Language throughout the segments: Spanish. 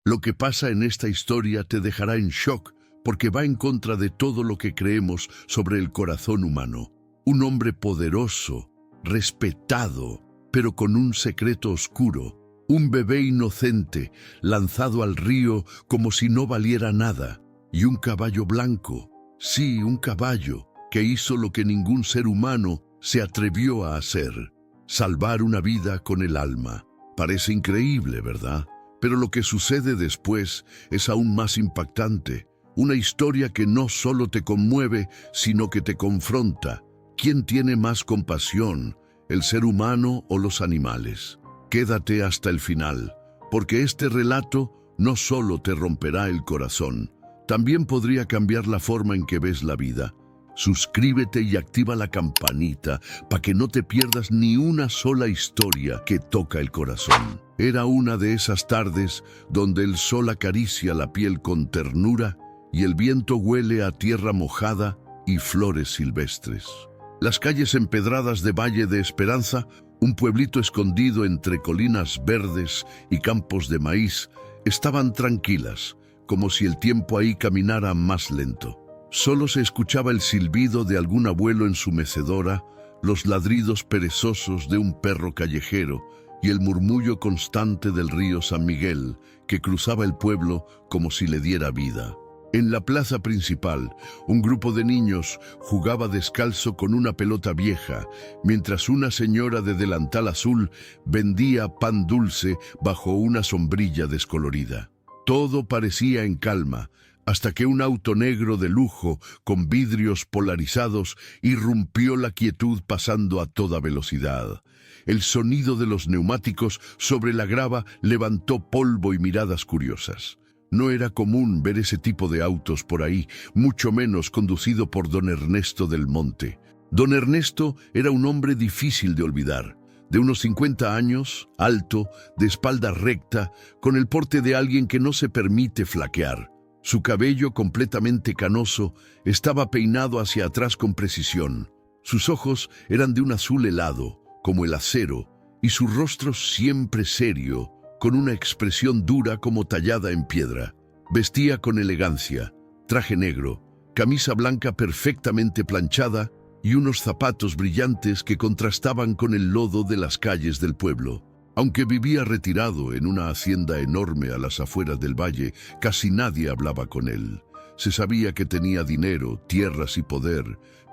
Lo que pasa en esta historia te dejará en shock porque va en contra de todo lo que creemos sobre el corazón humano. Un hombre poderoso, respetado, pero con un secreto oscuro. Un bebé inocente, lanzado al río como si no valiera nada. Y un caballo blanco, sí, un caballo, que hizo lo que ningún ser humano se atrevió a hacer. Salvar una vida con el alma. Parece increíble, ¿verdad? Pero lo que sucede después es aún más impactante. Una historia que no solo te conmueve, sino que te confronta. ¿Quién tiene más compasión, el ser humano o los animales? Quédate hasta el final, porque este relato no solo te romperá el corazón, también podría cambiar la forma en que ves la vida. Suscríbete y activa la campanita para que no te pierdas ni una sola historia que toca el corazón. Era una de esas tardes donde el sol acaricia la piel con ternura y el viento huele a tierra mojada y flores silvestres. Las calles empedradas de Valle de Esperanza, un pueblito escondido entre colinas verdes y campos de maíz, estaban tranquilas, como si el tiempo ahí caminara más lento. Solo se escuchaba el silbido de algún abuelo en su mecedora, los ladridos perezosos de un perro callejero y el murmullo constante del río San Miguel, que cruzaba el pueblo como si le diera vida. En la plaza principal, un grupo de niños jugaba descalzo con una pelota vieja, mientras una señora de delantal azul vendía pan dulce bajo una sombrilla descolorida. Todo parecía en calma, hasta que un auto negro de lujo, con vidrios polarizados, irrumpió la quietud pasando a toda velocidad. El sonido de los neumáticos sobre la grava levantó polvo y miradas curiosas. No era común ver ese tipo de autos por ahí, mucho menos conducido por don Ernesto del Monte. Don Ernesto era un hombre difícil de olvidar, de unos 50 años, alto, de espalda recta, con el porte de alguien que no se permite flaquear. Su cabello, completamente canoso, estaba peinado hacia atrás con precisión. Sus ojos eran de un azul helado, como el acero, y su rostro siempre serio, con una expresión dura como tallada en piedra. Vestía con elegancia, traje negro, camisa blanca perfectamente planchada y unos zapatos brillantes que contrastaban con el lodo de las calles del pueblo. Aunque vivía retirado en una hacienda enorme a las afueras del valle, casi nadie hablaba con él. Se sabía que tenía dinero, tierras y poder,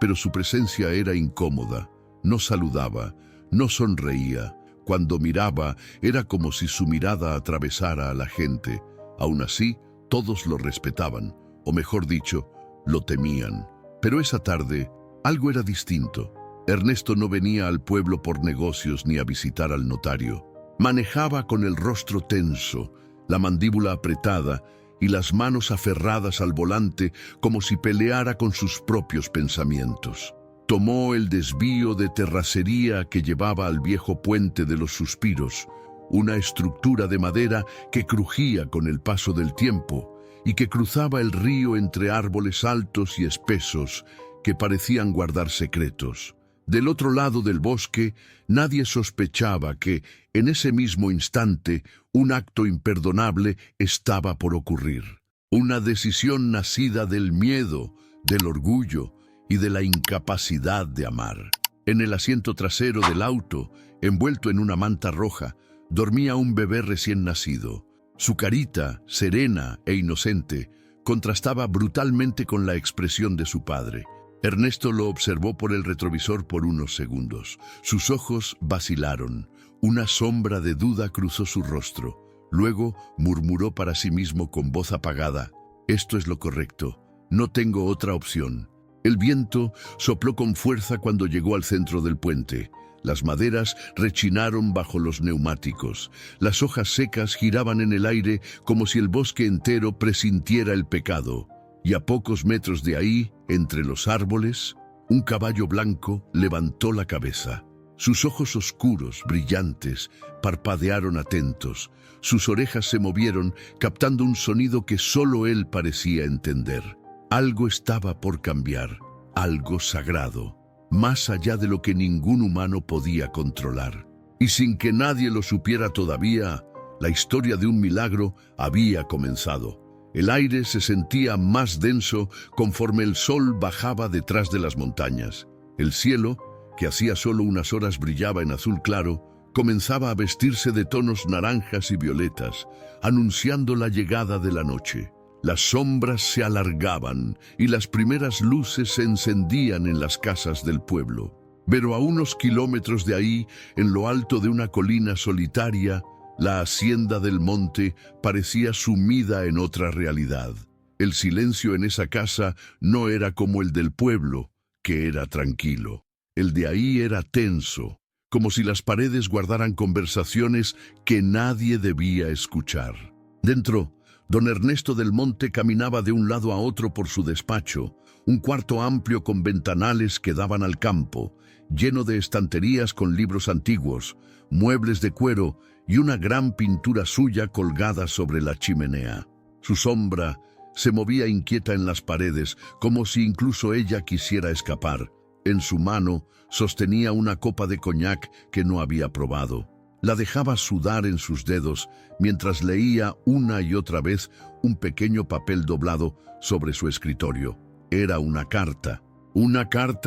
pero su presencia era incómoda. No saludaba, no sonreía. Cuando miraba, era como si su mirada atravesara a la gente. Aún así, todos lo respetaban, o mejor dicho, lo temían. Pero esa tarde, algo era distinto. Ernesto no venía al pueblo por negocios ni a visitar al notario. Manejaba con el rostro tenso, la mandíbula apretada y las manos aferradas al volante como si peleara con sus propios pensamientos. Tomó el desvío de terracería que llevaba al viejo puente de los suspiros, una estructura de madera que crujía con el paso del tiempo y que cruzaba el río entre árboles altos y espesos que parecían guardar secretos. Del otro lado del bosque, nadie sospechaba que, en ese mismo instante, un acto imperdonable estaba por ocurrir. Una decisión nacida del miedo, del orgullo y de la incapacidad de amar. En el asiento trasero del auto, envuelto en una manta roja, dormía un bebé recién nacido. Su carita, serena e inocente, contrastaba brutalmente con la expresión de su padre. Ernesto lo observó por el retrovisor por unos segundos. Sus ojos vacilaron. Una sombra de duda cruzó su rostro. Luego murmuró para sí mismo con voz apagada: «Esto es lo correcto. No tengo otra opción». El viento sopló con fuerza cuando llegó al centro del puente. Las maderas rechinaron bajo los neumáticos. Las hojas secas giraban en el aire como si el bosque entero presintiera el pecado. Y a pocos metros de ahí, entre los árboles, un caballo blanco levantó la cabeza. Sus ojos oscuros, brillantes, parpadearon atentos. Sus orejas se movieron, captando un sonido que solo él parecía entender. Algo estaba por cambiar, algo sagrado, más allá de lo que ningún humano podía controlar. Y sin que nadie lo supiera todavía, La historia de un milagro había comenzado. El aire se sentía más denso conforme el sol bajaba detrás de las montañas. El cielo, que hacía solo unas horas brillaba en azul claro, comenzaba a vestirse de tonos naranjas y violetas, anunciando la llegada de la noche. Las sombras se alargaban y las primeras luces se encendían en las casas del pueblo. Pero a unos kilómetros de ahí, en lo alto de una colina solitaria, la hacienda del monte parecía sumida en otra realidad. El silencio en esa casa no era como el del pueblo, que era tranquilo. El de ahí era tenso, como si las paredes guardaran conversaciones que nadie debía escuchar. Dentro, don Ernesto del Monte caminaba de un lado a otro por su despacho, un cuarto amplio con ventanales que daban al campo, lleno de estanterías con libros antiguos, muebles de cuero y una gran pintura suya colgada sobre la chimenea. Su sombra se movía inquieta en las paredes, como si incluso ella quisiera escapar. En su mano sostenía una copa de coñac que no había probado. La dejaba sudar en sus dedos mientras leía una y otra vez un pequeño papel doblado sobre su escritorio. Era una carta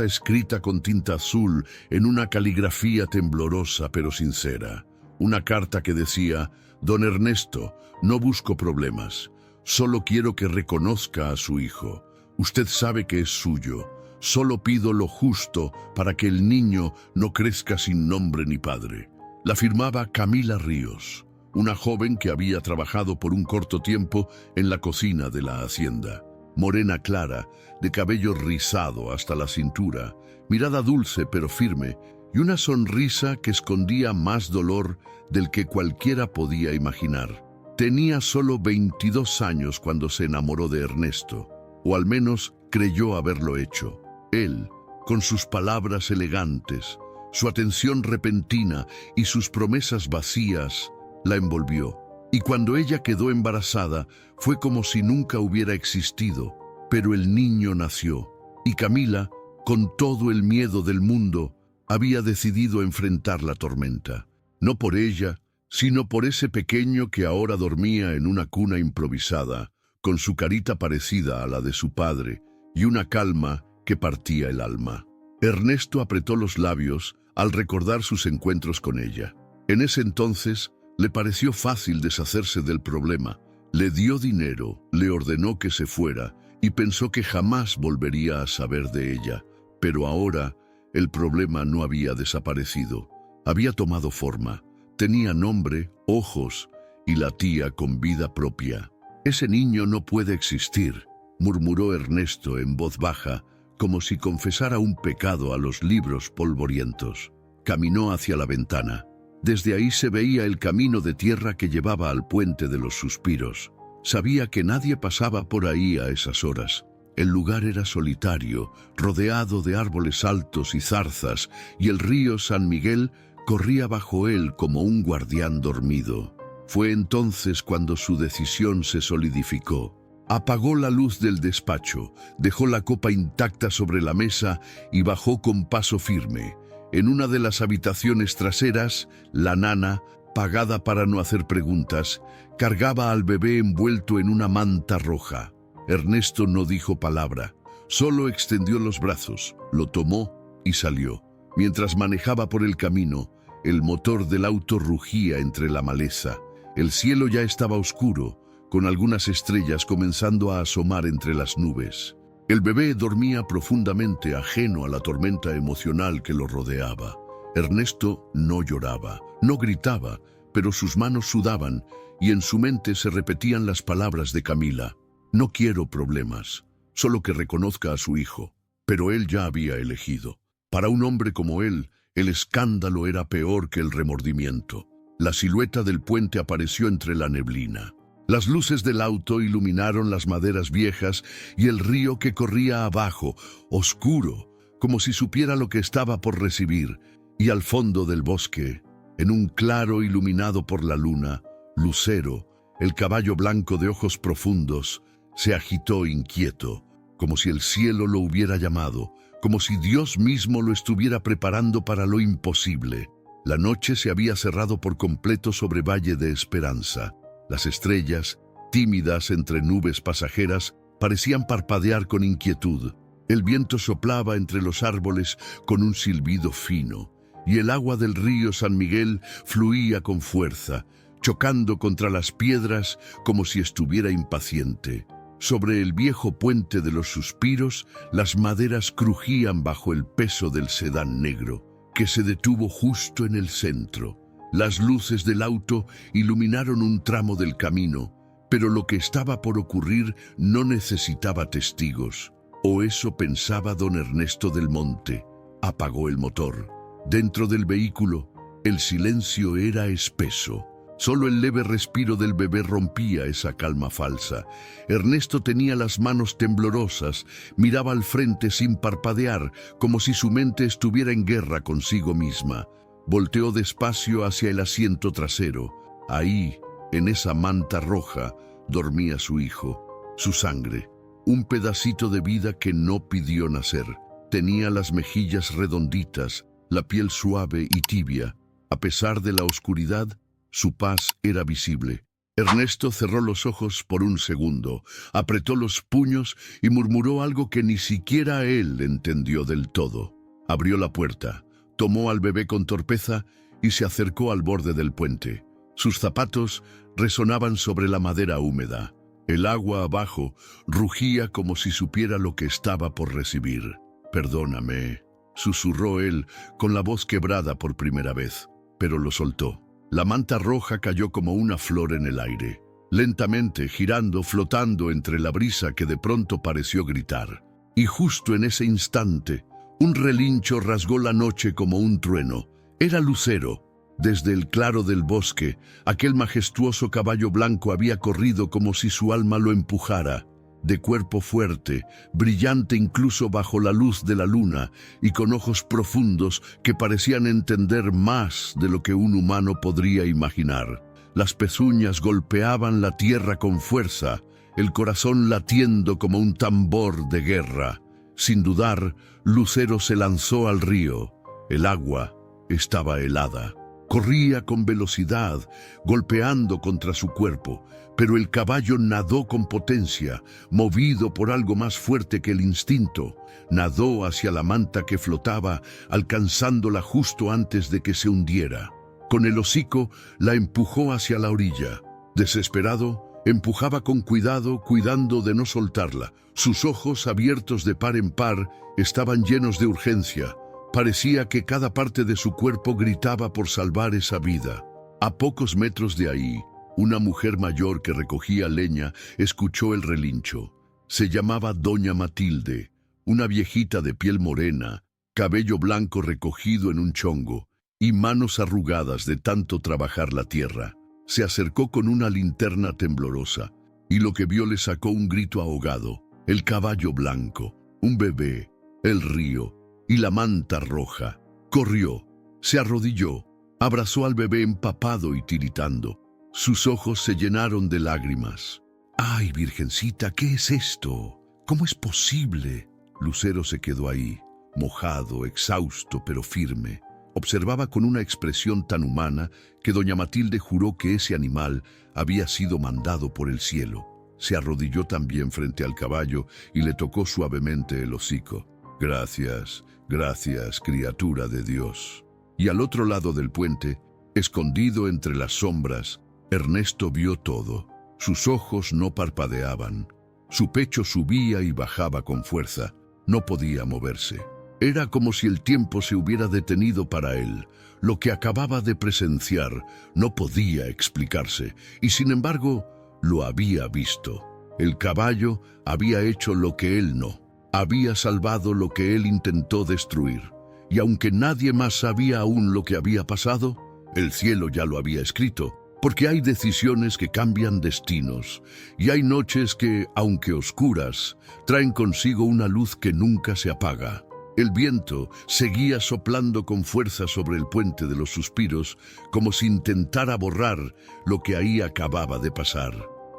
escrita con tinta azul en una caligrafía temblorosa pero sincera. Una carta que decía: «Don Ernesto, no busco problemas. Solo quiero que reconozca a su hijo. Usted sabe que es suyo. Solo pido lo justo para que el niño no crezca sin nombre ni padre». La firmaba Camila Ríos, una joven que había trabajado por un corto tiempo en la cocina de la hacienda. Morena clara, de cabello rizado hasta la cintura, mirada dulce pero firme, y una sonrisa que escondía más dolor del que cualquiera podía imaginar. Tenía solo 22 años cuando se enamoró de Ernesto, o al menos creyó haberlo hecho. Él, con sus palabras elegantes, su atención repentina y sus promesas vacías, la envolvió. Y cuando ella quedó embarazada, fue como si nunca hubiera existido. Pero el niño nació, y Camila, con todo el miedo del mundo, había decidido enfrentar la tormenta. No por ella, sino por ese pequeño que ahora dormía en una cuna improvisada, con su carita parecida a la de su padre, y una calma que partía el alma. Ernesto apretó los labios al recordar sus encuentros con ella. En ese entonces le pareció fácil deshacerse del problema. Le dio dinero, le ordenó que se fuera y pensó que jamás volvería a saber de ella. Pero ahora el problema no había desaparecido. Había tomado forma. Tenía nombre, ojos y latía con vida propia. «Ese niño no puede existir», murmuró Ernesto en voz baja, como si confesara un pecado a los libros polvorientos. Caminó hacia la ventana. Desde ahí se veía el camino de tierra que llevaba al puente de los suspiros. Sabía que nadie pasaba por ahí a esas horas. El lugar era solitario, rodeado de árboles altos y zarzas, y el río San Miguel corría bajo él como un guardián dormido. Fue entonces cuando su decisión se solidificó. Apagó la luz del despacho, dejó la copa intacta sobre la mesa y bajó con paso firme. En una de las habitaciones traseras, la nana, pagada para no hacer preguntas, cargaba al bebé envuelto en una manta roja. Ernesto no dijo palabra, solo extendió los brazos, lo tomó y salió. Mientras manejaba por el camino, el motor del auto rugía entre la maleza. El cielo ya estaba oscuro, con algunas estrellas comenzando a asomar entre las nubes. El bebé dormía profundamente, ajeno a la tormenta emocional que lo rodeaba. Ernesto no lloraba, no gritaba, pero sus manos sudaban y en su mente se repetían las palabras de Camila. «No quiero problemas, solo que reconozca a su hijo». Pero él ya había elegido. Para un hombre como él, el escándalo era peor que el remordimiento. La silueta del puente apareció entre la neblina. Las luces del auto iluminaron las maderas viejas y el río que corría abajo, oscuro, como si supiera lo que estaba por recibir. Y al fondo del bosque, en un claro iluminado por la luna, Lucero, el caballo blanco de ojos profundos, se agitó inquieto, como si el cielo lo hubiera llamado, como si Dios mismo lo estuviera preparando para lo imposible. La noche se había cerrado por completo sobre Valle de Esperanza. Las estrellas, tímidas entre nubes pasajeras, parecían parpadear con inquietud. El viento soplaba entre los árboles con un silbido fino, y el agua del río San Miguel fluía con fuerza, chocando contra las piedras como si estuviera impaciente. Sobre el viejo puente de los Suspiros, las maderas crujían bajo el peso del sedán negro, que se detuvo justo en el centro. Las luces del auto iluminaron un tramo del camino, pero lo que estaba por ocurrir no necesitaba testigos, o eso pensaba don Ernesto del Monte. Apagó el motor. Dentro del vehículo, el silencio era espeso. Solo el leve respiro del bebé rompía esa calma falsa. Ernesto tenía las manos temblorosas, miraba al frente sin parpadear, como si su mente estuviera en guerra consigo misma. Volteó despacio hacia el asiento trasero. Ahí, en esa manta roja, dormía su hijo, su sangre, un pedacito de vida que no pidió nacer. Tenía las mejillas redonditas, la piel suave y tibia. A pesar de la oscuridad, su paz era visible. Ernesto cerró los ojos por un segundo, apretó los puños y murmuró algo que ni siquiera él entendió del todo. Abrió la puerta, tomó al bebé con torpeza y se acercó al borde del puente. Sus zapatos resonaban sobre la madera húmeda. El agua abajo rugía como si supiera lo que estaba por recibir. «Perdóname», susurró él con la voz quebrada por primera vez, pero lo soltó. La manta roja cayó como una flor en el aire, lentamente girando, flotando entre la brisa que de pronto pareció gritar. Y justo en ese instante, un relincho rasgó la noche como un trueno. Era Lucero. Desde el claro del bosque, aquel majestuoso caballo blanco había corrido como si su alma lo empujara. De cuerpo fuerte, brillante incluso bajo la luz de la luna, y con ojos profundos que parecían entender más de lo que un humano podría imaginar. Las pezuñas golpeaban la tierra con fuerza, el corazón latiendo como un tambor de guerra. Sin dudar, Lucero se lanzó al río. El agua estaba helada. Corría con velocidad, golpeando contra su cuerpo, pero el caballo nadó con potencia, movido por algo más fuerte que el instinto. Nadó hacia la manta que flotaba, alcanzándola justo antes de que se hundiera. Con el hocico la empujó hacia la orilla. Desesperado, empujaba con cuidado, cuidando de no soltarla. Sus ojos, abiertos de par en par, estaban llenos de urgencia. Parecía que cada parte de su cuerpo gritaba por salvar esa vida. A pocos metros de ahí, una mujer mayor que recogía leña escuchó el relincho. Se llamaba Doña Matilde, una viejita de piel morena, cabello blanco recogido en un chongo y manos arrugadas de tanto trabajar la tierra. Se acercó con una linterna temblorosa y lo que vio le sacó un grito ahogado. El caballo blanco, un bebé, el río y la manta roja. Corrió, se arrodilló, abrazó al bebé empapado y tiritando. Sus ojos se llenaron de lágrimas. «¡Ay, Virgencita, qué es esto! ¿Cómo es posible?» Lucero se quedó ahí, mojado, exhausto, pero firme. Observaba con una expresión tan humana que doña Matilde juró que ese animal había sido mandado por el cielo. Se arrodilló también frente al caballo y le tocó suavemente el hocico. «Gracias, gracias, criatura de Dios». Y al otro lado del puente, escondido entre las sombras, Ernesto vio todo. Sus ojos no parpadeaban. Su pecho subía y bajaba con fuerza. No podía moverse. Era como si el tiempo se hubiera detenido para él. Lo que acababa de presenciar no podía explicarse, y sin embargo, lo había visto. El caballo había hecho lo que él no. Había salvado lo que él intentó destruir. Y aunque nadie más sabía aún lo que había pasado, el cielo ya lo había escrito, porque hay decisiones que cambian destinos, y hay noches que, aunque oscuras, traen consigo una luz que nunca se apaga. El viento seguía soplando con fuerza sobre el puente de los Suspiros, como si intentara borrar lo que ahí acababa de pasar.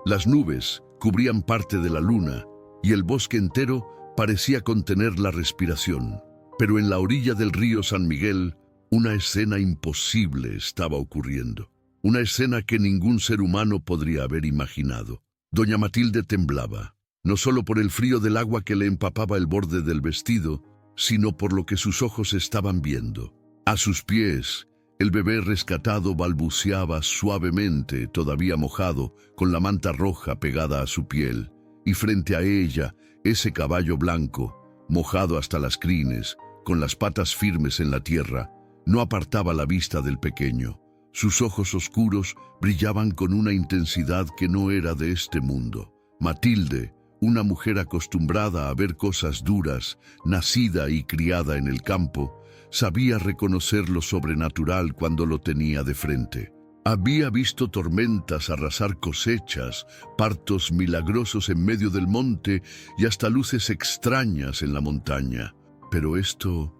Las nubes cubrían parte de la luna, y el bosque entero parecía contener la respiración. Pero en la orilla del río San Miguel, Una escena imposible estaba ocurriendo. Una escena que ningún ser humano podría haber imaginado. Doña Matilde temblaba, no solo por el frío del agua que le empapaba el borde del vestido, sino por lo que sus ojos estaban viendo. A sus pies, el bebé rescatado balbuceaba suavemente, todavía mojado, con la manta roja pegada a su piel, y frente a ella, ese caballo blanco, mojado hasta las crines, con las patas firmes en la tierra, no apartaba la vista del pequeño. Sus ojos oscuros brillaban con una intensidad que no era de este mundo. Matilde, una mujer acostumbrada a ver cosas duras, nacida y criada en el campo, sabía reconocer lo sobrenatural cuando lo tenía de frente. Había visto tormentas arrasar cosechas, partos milagrosos en medio del monte y hasta luces extrañas en la montaña. Pero esto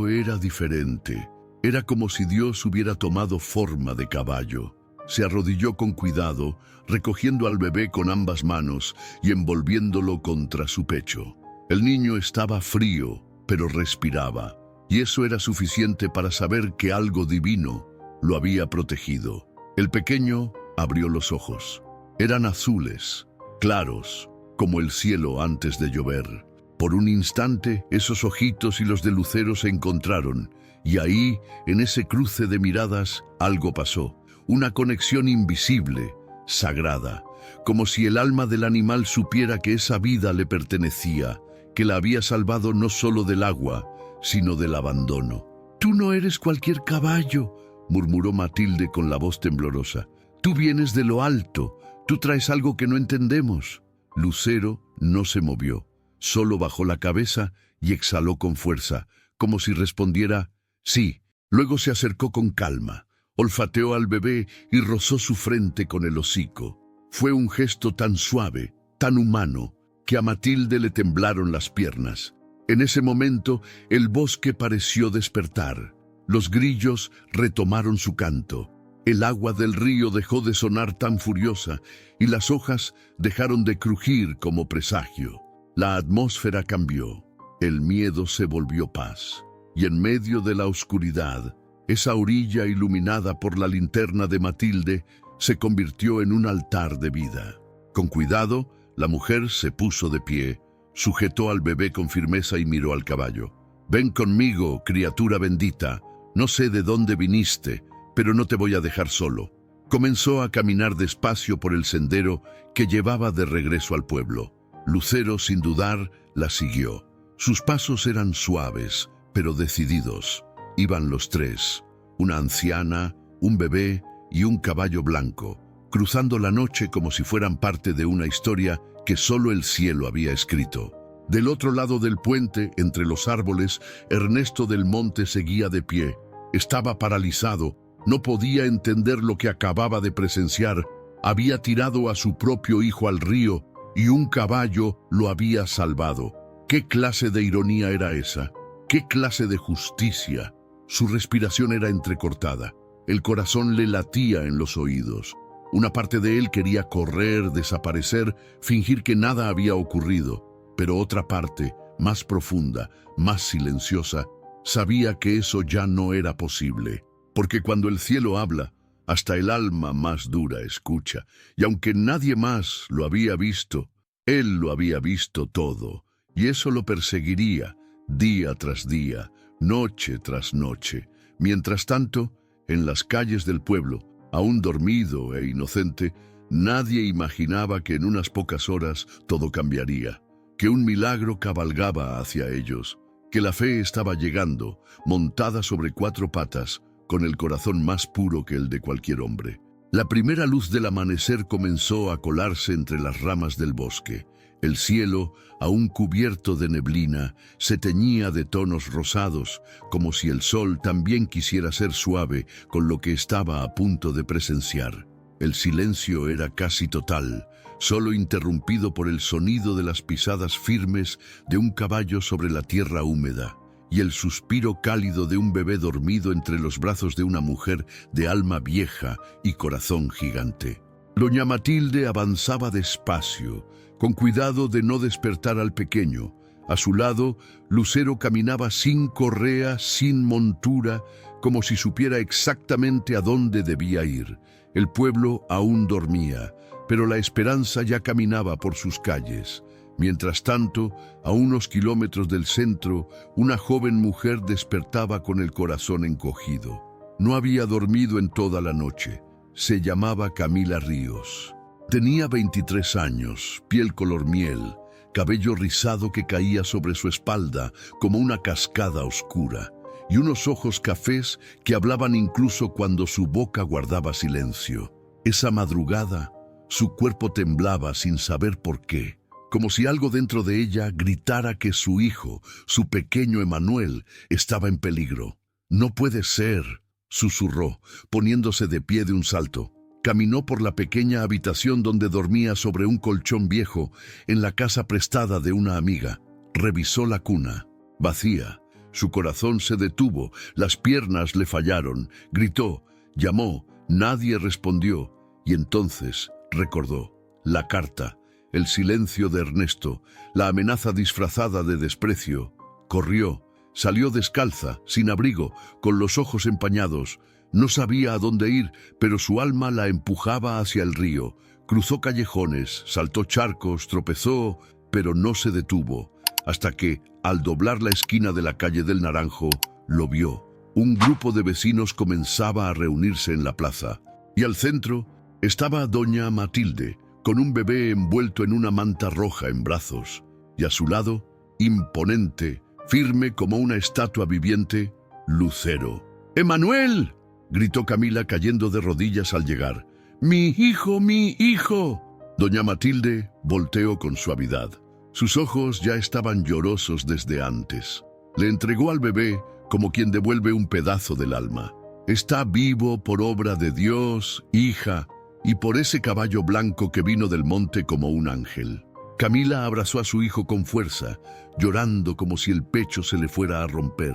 era diferente. Era como si Dios hubiera tomado forma de caballo. Se arrodilló con cuidado, recogiendo al bebé con ambas manos y envolviéndolo contra su pecho. El niño estaba frío, pero respiraba, y eso era suficiente para saber que algo divino lo había protegido. El pequeño abrió los ojos. Eran azules, claros, como el cielo antes de llover. Por un instante, esos ojitos y los de Lucero se encontraron, y ahí, en ese cruce de miradas, algo pasó. Una conexión invisible, sagrada, como si el alma del animal supiera que esa vida le pertenecía, que la había salvado no solo del agua, sino del abandono. «Tú no eres cualquier caballo», murmuró Matilde con la voz temblorosa. «Tú vienes de lo alto, tú traes algo que no entendemos». Lucero no se movió, solo bajó la cabeza y exhaló con fuerza, como si respondiera «sí». Luego se acercó con calma, olfateó al bebé y rozó su frente con el hocico. Fue un gesto tan suave, tan humano, que a Matilde le temblaron las piernas. En ese momento, el bosque pareció despertar. Los grillos retomaron su canto. El agua del río dejó de sonar tan furiosa y las hojas dejaron de crujir como presagio. La atmósfera cambió. El miedo se volvió paz. Y en medio de la oscuridad, esa orilla iluminada por la linterna de Matilde se convirtió en un altar de vida. Con cuidado, la mujer se puso de pie, sujetó al bebé con firmeza y miró al caballo. «Ven conmigo, criatura bendita. No sé de dónde viniste, pero no te voy a dejar solo». Comenzó a caminar despacio por el sendero que llevaba de regreso al pueblo. Lucero, sin dudar, la siguió. Sus pasos eran suaves, pero decididos. Iban los tres, una anciana, un bebé y un caballo blanco, cruzando la noche como si fueran parte de una historia que solo el cielo había escrito. Del otro lado del puente, entre los árboles, Ernesto del Monte seguía de pie. Estaba paralizado, no podía entender lo que acababa de presenciar. Había tirado a su propio hijo al río y un caballo lo había salvado. ¿Qué clase de ironía era esa? ¿Qué clase de justicia? Su respiración era entrecortada. El corazón le latía en los oídos. Una parte de él quería correr, desaparecer, fingir que nada había ocurrido. Pero otra parte, más profunda, más silenciosa, sabía que eso ya no era posible. Porque cuando el cielo habla, hasta el alma más dura escucha. Y aunque nadie más lo había visto, él lo había visto todo. Y eso lo perseguiría, día tras día, noche tras noche. Mientras tanto, en las calles del pueblo, aún dormido e inocente, nadie imaginaba que en unas pocas horas todo cambiaría, que un milagro cabalgaba hacia ellos, que la fe estaba llegando, montada sobre 4 patas, con el corazón más puro que el de cualquier hombre. La primera luz del amanecer comenzó a colarse entre las ramas del bosque. El cielo, aún cubierto de neblina, se teñía de tonos rosados, como si el sol también quisiera ser suave con lo que estaba a punto de presenciar. El silencio era casi total, solo interrumpido por el sonido de las pisadas firmes de un caballo sobre la tierra húmeda y el suspiro cálido de un bebé dormido entre los brazos de una mujer de alma vieja y corazón gigante. Doña Matilde avanzaba despacio, con cuidado de no despertar al pequeño. A su lado, Lucero caminaba sin correa, sin montura, como si supiera exactamente a dónde debía ir. El pueblo aún dormía, pero la esperanza ya caminaba por sus calles. Mientras tanto, a unos kilómetros del centro, una joven mujer despertaba con el corazón encogido. No había dormido en toda la noche. Se llamaba Camila Ríos. Tenía 23 años, piel color miel, cabello rizado que caía sobre su espalda como una cascada oscura, y unos ojos cafés que hablaban incluso cuando su boca guardaba silencio. Esa madrugada, su cuerpo temblaba sin saber por qué, como si algo dentro de ella gritara que su hijo, su pequeño Emanuel, estaba en peligro. «No puede ser», susurró, poniéndose de pie de un salto. Caminó por la pequeña habitación donde dormía sobre un colchón viejo en la casa prestada de una amiga. Revisó la cuna, vacía. Su corazón se detuvo, las piernas le fallaron. Gritó, llamó, nadie respondió. Y entonces recordó la carta, el silencio de Ernesto, la amenaza disfrazada de desprecio. Corrió, salió descalza, sin abrigo, con los ojos empañados. No sabía a dónde ir, pero su alma la empujaba hacia el río. Cruzó callejones, saltó charcos, tropezó, pero no se detuvo, hasta que, al doblar la esquina de la calle del Naranjo, lo vio. Un grupo de vecinos comenzaba a reunirse en la plaza, y al centro estaba doña Matilde, con un bebé envuelto en una manta roja en brazos, y a su lado, imponente, firme como una estatua viviente, Lucero. ¡Emanuel!, gritó Camila cayendo de rodillas al llegar. ¡Mi hijo, mi hijo! Doña Matilde volteó con suavidad. Sus ojos ya estaban llorosos desde antes. Le entregó al bebé como quien devuelve un pedazo del alma. Está vivo por obra de Dios, hija, y por ese caballo blanco que vino del monte como un ángel. Camila abrazó a su hijo con fuerza, llorando como si el pecho se le fuera a romper.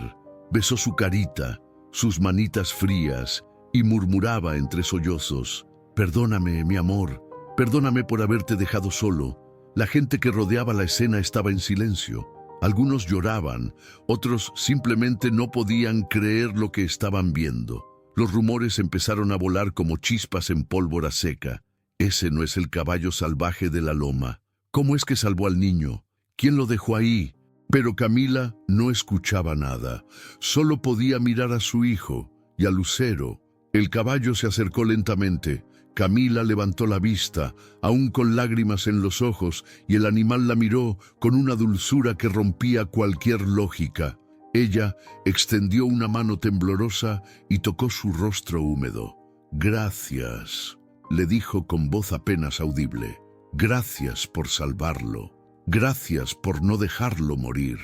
Besó su carita, sus manitas frías, y murmuraba entre sollozos, «Perdóname, mi amor, perdóname por haberte dejado solo». La gente que rodeaba la escena estaba en silencio. Algunos lloraban, otros simplemente no podían creer lo que estaban viendo. Los rumores empezaron a volar como chispas en pólvora seca. «Ese no es el caballo salvaje de la loma. ¿Cómo es que salvó al niño? ¿Quién lo dejó ahí?». Pero Camila no escuchaba nada. Solo podía mirar a su hijo y a Lucero. El caballo se acercó lentamente. Camila levantó la vista, aún con lágrimas en los ojos, y el animal la miró con una dulzura que rompía cualquier lógica. Ella extendió una mano temblorosa y tocó su rostro húmedo. «Gracias», le dijo con voz apenas audible. «Gracias por salvarlo. Gracias por no dejarlo morir».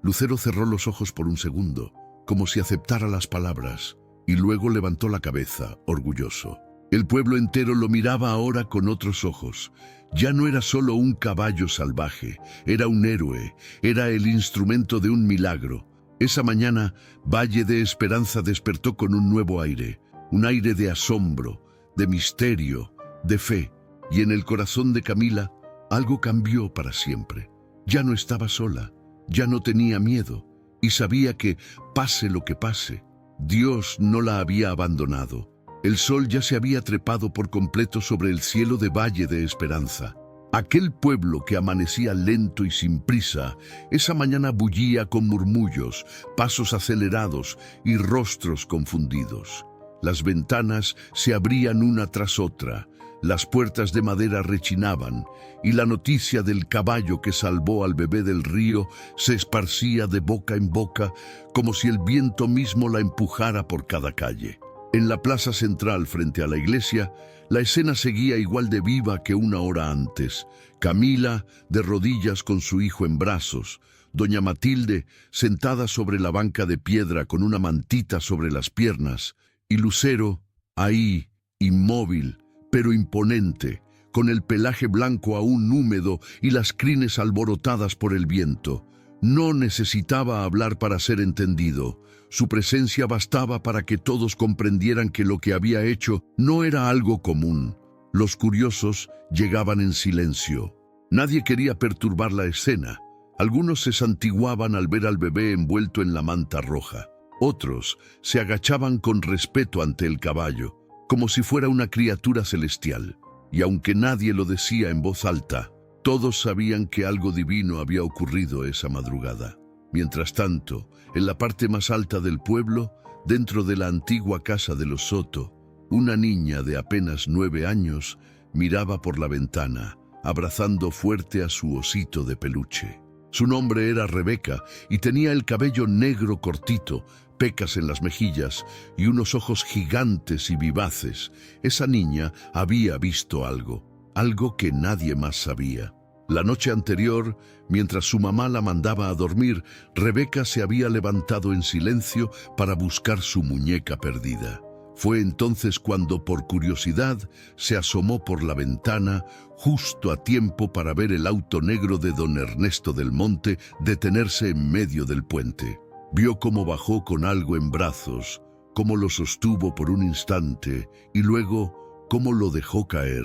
Lucero cerró los ojos por un segundo, como si aceptara las palabras, y luego levantó la cabeza, orgulloso. El pueblo entero lo miraba ahora con otros ojos. Ya no era solo un caballo salvaje, era un héroe, era el instrumento de un milagro. Esa mañana, Valle de Esperanza despertó con un nuevo aire, un aire de asombro, de misterio, de fe, y en el corazón de Camila, algo cambió para siempre. Ya no estaba sola, ya no tenía miedo, y sabía que, pase lo que pase, Dios no la había abandonado. El sol ya se había trepado por completo sobre el cielo de Valle de Esperanza. Aquel pueblo que amanecía lento y sin prisa, esa mañana bullía con murmullos, pasos acelerados y rostros confundidos. Las ventanas se abrían una tras otra, las puertas de madera rechinaban, y la noticia del caballo que salvó al bebé del río se esparcía de boca en boca, como si el viento mismo la empujara por cada calle. En la plaza central frente a la iglesia, la escena seguía igual de viva que una hora antes. Camila, de rodillas con su hijo en brazos, doña Matilde, sentada sobre la banca de piedra con una mantita sobre las piernas, y Lucero, ahí, inmóvil, pero imponente, con el pelaje blanco aún húmedo y las crines alborotadas por el viento. No necesitaba hablar para ser entendido. Su presencia bastaba para que todos comprendieran que lo que había hecho no era algo común. Los curiosos llegaban en silencio. Nadie quería perturbar la escena. Algunos se santiguaban al ver al bebé envuelto en la manta roja. Otros se agachaban con respeto ante el caballo, como si fuera una criatura celestial. Y aunque nadie lo decía en voz alta, todos sabían que algo divino había ocurrido esa madrugada. Mientras tanto, en la parte más alta del pueblo, dentro de la antigua casa de los Soto, una niña de apenas 9 años miraba por la ventana, abrazando fuerte a su osito de peluche. Su nombre era Rebeca y tenía el cabello negro cortito, pecas en las mejillas y unos ojos gigantes y vivaces. Esa niña había visto algo que nadie más sabía. La noche anterior, mientras su mamá la mandaba a dormir, Rebeca se había levantado en silencio para buscar su muñeca perdida. Fue entonces cuando, por curiosidad, se asomó por la ventana, justo a tiempo para ver el auto negro de don Ernesto del Monte detenerse en medio del puente. Vio cómo bajó con algo en brazos, cómo lo sostuvo por un instante y luego cómo lo dejó caer.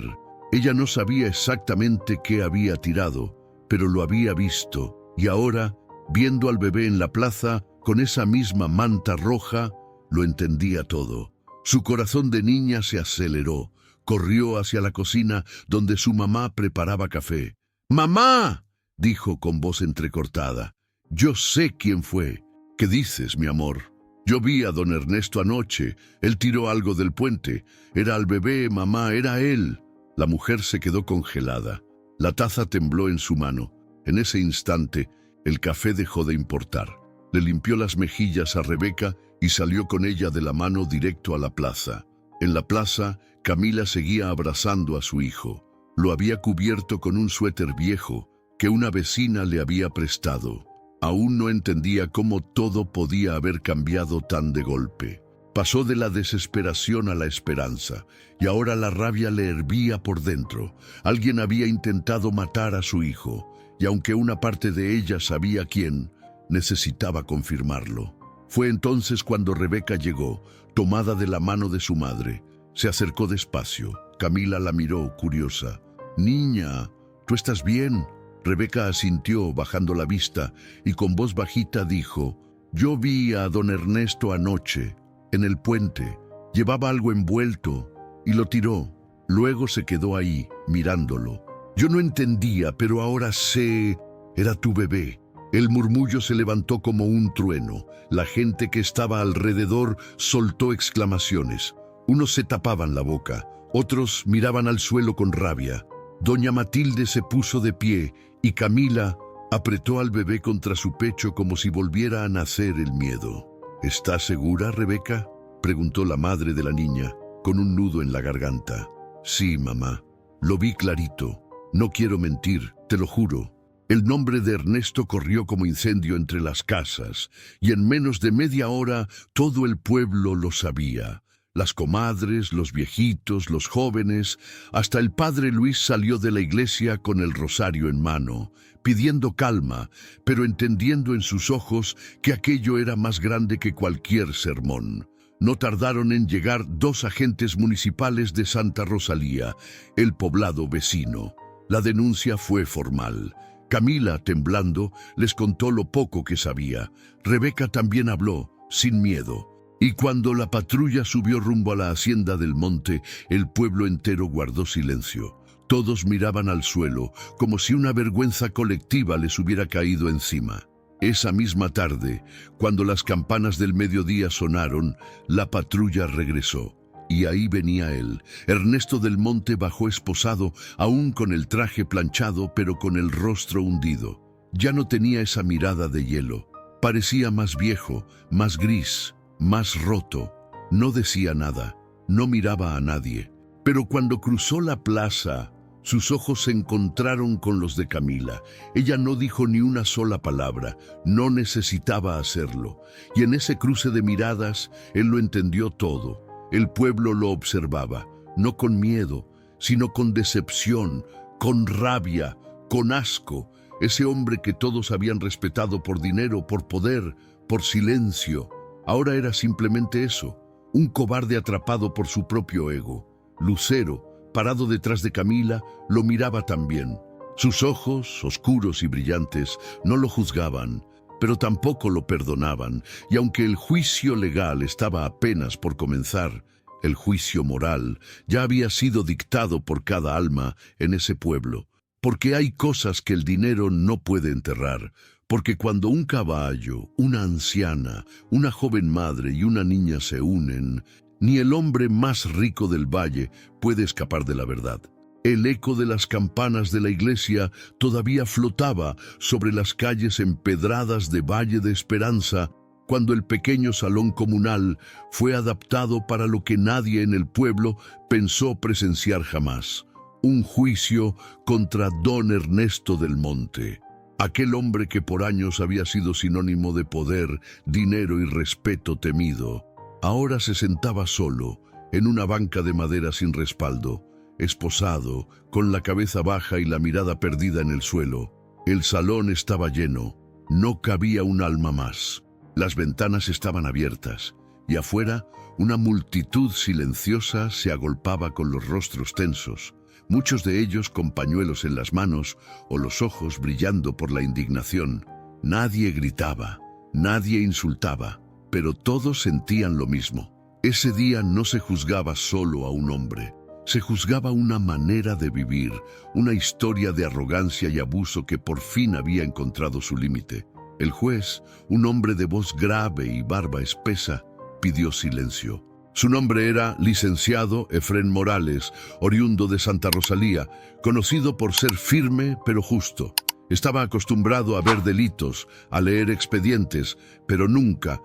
Ella no sabía exactamente qué había tirado, pero lo había visto, y ahora, viendo al bebé en la plaza, con esa misma manta roja, lo entendía todo. Su corazón de niña se aceleró, corrió hacia la cocina donde su mamá preparaba café. «¡Mamá!», dijo con voz entrecortada. «Yo sé quién fue». «¿Qué dices, mi amor?». «Yo vi a don Ernesto anoche. Él tiró algo del puente. Era al bebé, mamá, era él». La mujer se quedó congelada. La taza tembló en su mano. En ese instante, el café dejó de importar. Le limpió las mejillas a Rebeca y salió con ella de la mano directo a la plaza. En la plaza, Camila seguía abrazando a su hijo. Lo había cubierto con un suéter viejo que una vecina le había prestado. Aún no entendía cómo todo podía haber cambiado tan de golpe. Pasó de la desesperación a la esperanza, y ahora la rabia le hervía por dentro. Alguien había intentado matar a su hijo, y aunque una parte de ella sabía quién, necesitaba confirmarlo. Fue entonces cuando Rebeca llegó, tomada de la mano de su madre. Se acercó despacio. Camila la miró, curiosa. «Niña, ¿tú estás bien?». Rebeca asintió, bajando la vista, y con voz bajita dijo: «Yo vi a don Ernesto anoche, en el puente. Llevaba algo envuelto, y lo tiró. Luego se quedó ahí, mirándolo. Yo no entendía, pero ahora sé, era tu bebé». El murmullo se levantó como un trueno. La gente que estaba alrededor soltó exclamaciones. Unos se tapaban la boca, otros miraban al suelo con rabia. Doña Matilde se puso de pie y Camila apretó al bebé contra su pecho como si volviera a nacer el miedo. «¿Estás segura, Rebeca?», preguntó la madre de la niña, con un nudo en la garganta. «Sí, mamá. Lo vi clarito. No quiero mentir, te lo juro». El nombre de Ernesto corrió como incendio entre las casas, y en menos de media hora todo el pueblo lo sabía. Las comadres, los viejitos, los jóvenes, hasta el padre Luis salió de la iglesia con el rosario en mano, pidiendo calma, pero entendiendo en sus ojos que aquello era más grande que cualquier sermón. No tardaron en llegar 2 agentes municipales de Santa Rosalía, el poblado vecino. La denuncia fue formal. Camila, temblando, les contó lo poco que sabía. Rebeca también habló, sin miedo. Y cuando la patrulla subió rumbo a la hacienda del monte, el pueblo entero guardó silencio. Todos miraban al suelo, como si una vergüenza colectiva les hubiera caído encima. Esa misma tarde, cuando las campanas del mediodía sonaron, la patrulla regresó. Y ahí venía él. Ernesto del Monte bajó esposado, aún con el traje planchado, pero con el rostro hundido. Ya no tenía esa mirada de hielo. Parecía más viejo, más gris, más roto. No decía nada, no miraba a nadie. Pero cuando cruzó la plaza, sus ojos se encontraron con los de Camila. Ella no dijo ni una sola palabra, no necesitaba hacerlo. Y en ese cruce de miradas, él lo entendió todo. El pueblo lo observaba, no con miedo, sino con decepción, con rabia, con asco. Ese hombre que todos habían respetado por dinero, por poder, por silencio, ahora era simplemente eso, un cobarde atrapado por su propio ego. Lucero, parado detrás de Camila, lo miraba también. Sus ojos, oscuros y brillantes, no lo juzgaban, pero tampoco lo perdonaban, y aunque el juicio legal estaba apenas por comenzar, el juicio moral ya había sido dictado por cada alma en ese pueblo. Porque hay cosas que el dinero no puede enterrar, porque cuando un caballo, una anciana, una joven madre y una niña se unen, ni el hombre más rico del valle puede escapar de la verdad. El eco de las campanas de la iglesia todavía flotaba sobre las calles empedradas de Valle de Esperanza cuando el pequeño salón comunal fue adaptado para lo que nadie en el pueblo pensó presenciar jamás: un juicio contra don Ernesto del Monte, aquel hombre que por años había sido sinónimo de poder, dinero y respeto temido. Ahora se sentaba solo, en una banca de madera sin respaldo, esposado, con la cabeza baja y la mirada perdida en el suelo. El salón estaba lleno, no cabía un alma más. Las ventanas estaban abiertas, y afuera una multitud silenciosa se agolpaba con los rostros tensos, muchos de ellos con pañuelos en las manos o los ojos brillando por la indignación. Nadie gritaba, nadie insultaba, pero todos sentían lo mismo. Ese día no se juzgaba solo a un hombre, se juzgaba una manera de vivir, una historia de arrogancia y abuso que por fin había encontrado su límite. El juez, un hombre de voz grave y barba espesa, pidió silencio. Su nombre era licenciado Efrén Morales, oriundo de Santa Rosalía, conocido por ser firme pero justo. Estaba acostumbrado a ver delitos, a leer expedientes, pero nunca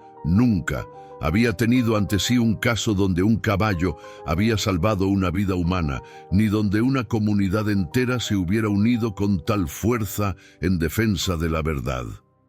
había tenido ante sí un caso donde un caballo había salvado una vida humana, ni donde una comunidad entera se hubiera unido con tal fuerza en defensa de la verdad.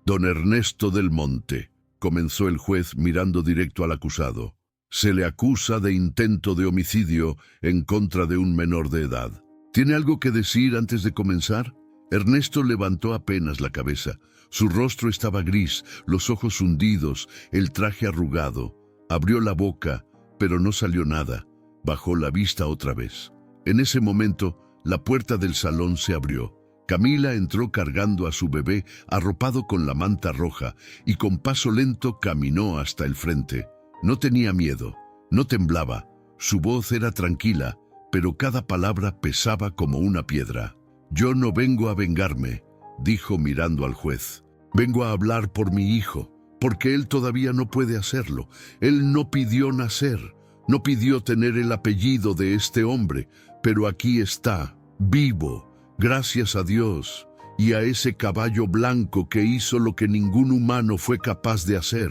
Don Ernesto del Monte, comenzó el juez mirando directo al acusado. Se le acusa de intento de homicidio en contra de un menor de edad. ¿Tiene algo que decir antes de comenzar? Ernesto levantó apenas la cabeza. Su rostro estaba gris, los ojos hundidos, el traje arrugado. Abrió la boca, pero no salió nada. Bajó la vista otra vez. En ese momento, la puerta del salón se abrió. Camila entró cargando a su bebé arropado con la manta roja y con paso lento caminó hasta el frente. No tenía miedo, no temblaba. Su voz era tranquila, pero cada palabra pesaba como una piedra. «Yo no vengo a vengarme», dijo mirando al juez. «Vengo a hablar por mi hijo, porque él todavía no puede hacerlo. Él no pidió nacer, no pidió tener el apellido de este hombre, pero aquí está, vivo, gracias a Dios y a ese caballo blanco que hizo lo que ningún humano fue capaz de hacer».